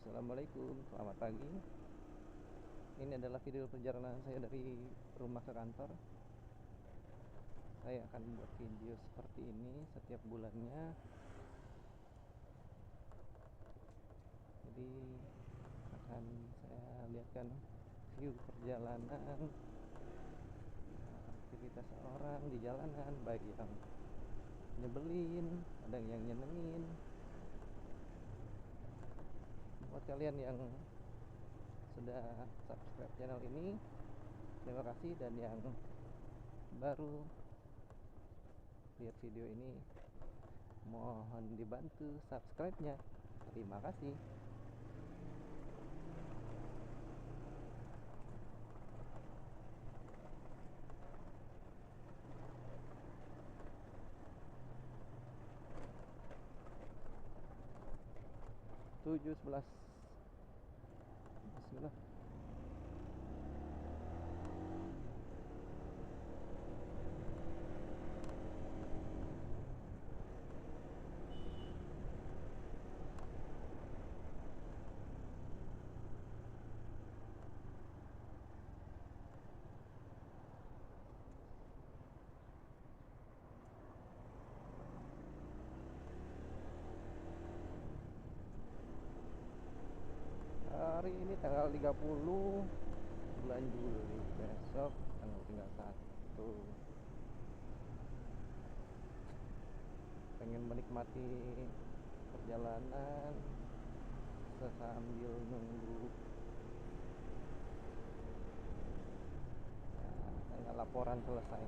Assalamualaikum, selamat pagi. Ini adalah video perjalanan saya dari rumah ke kantor. Saya akan buat video seperti ini setiap bulannya. Jadi akan saya lihatkan view perjalanan, aktivitas orang di jalanan, baik yang nyebelin, ada yang nyenengin. Buat kalian yang sudah subscribe channel ini, terima kasih, dan yang baru lihat video ini mohon dibantu subscribe-nya. Terima kasih. Tujuh 11. Bismillah. Hari ini tanggal 30 bulan Juli, besok tanggal tinggal 1. Pengen menikmati perjalanan sambil nunggu laporan selesai.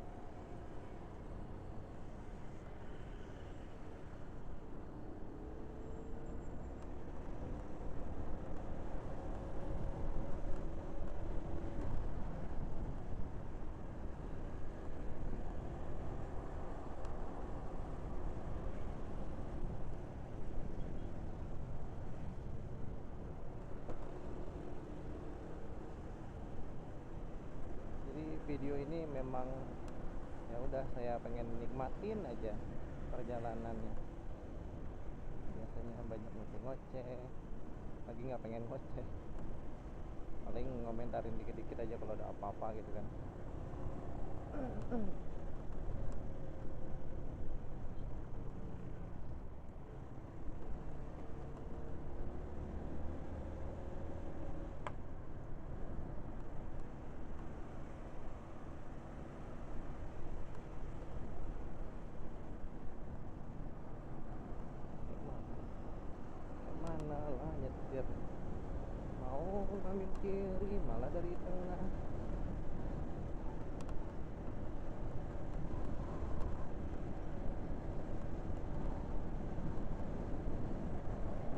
Jadi video ini memang ya udah, saya pengen nikmatin aja perjalanannya. Biasanya banyak ngoceh-ngoceh, lagi nggak pengen ngoceh, paling ngomentarin dikit-dikit aja kalau ada apa-apa gitu kan. Kemana lah nyetir, mau ngambil kiri malah dari tengah.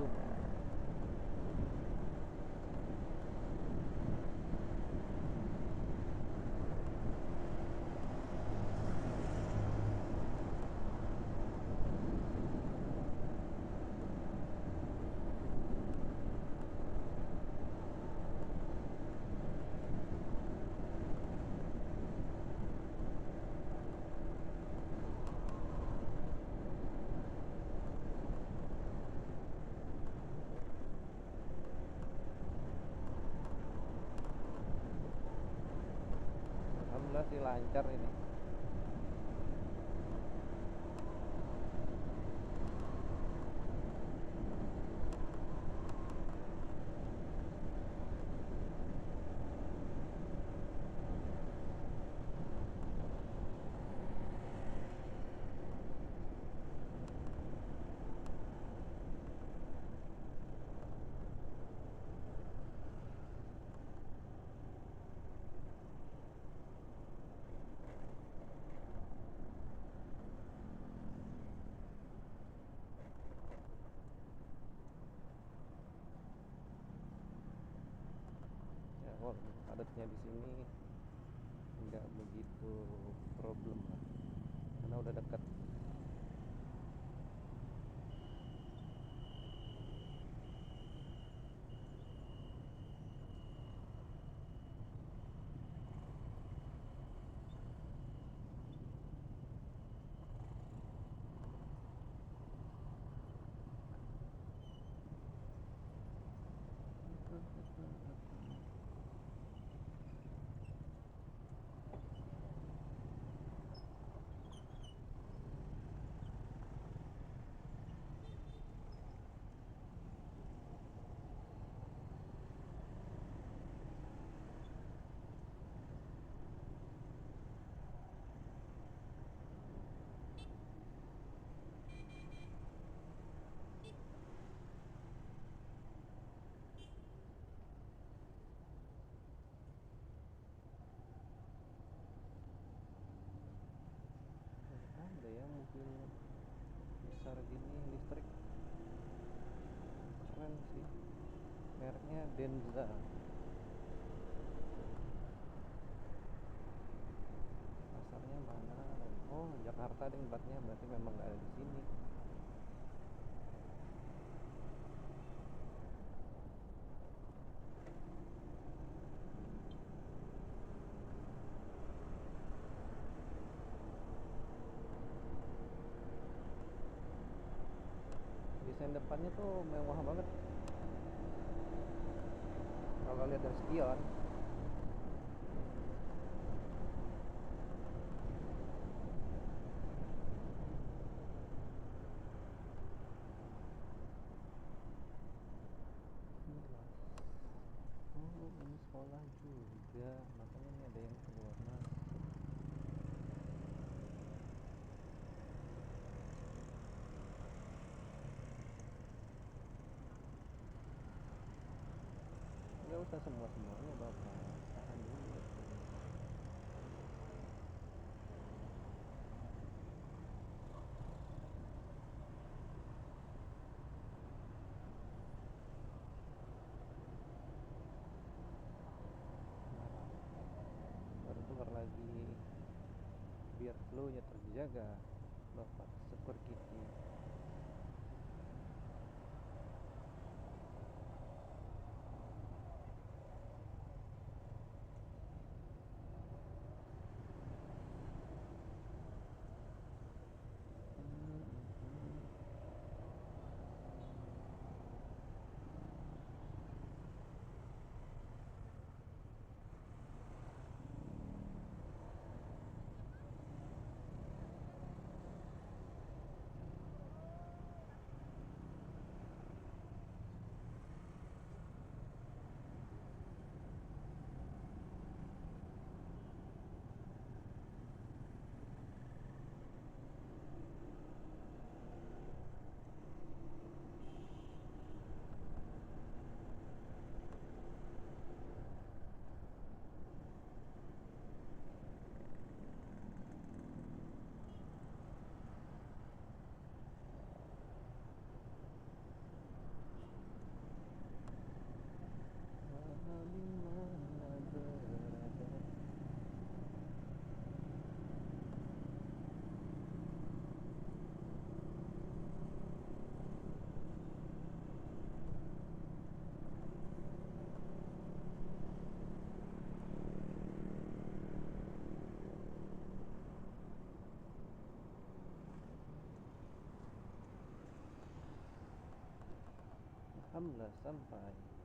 Duh, alhamdulillah sih lancar ini. Ya, walaupun padatnya di sini nggak begitu problem lah, karena udah dekat. besar gini listrik, keren sih. Mereknya Denza. Pasarnya mana? Oh, Jakarta deh platnya, berarti memang nggak ada di sini. Desain depannya tuh mewah banget kalau lihat dari spion. Gila. Oh, ini sekolah juga, makanya ini ada yang keluar masuk. Nggak usah semuanya bapak, tahan dulu. Baru keluar lagi, biar flow-nya terjaga bapak security. Alhamdulillah sampai.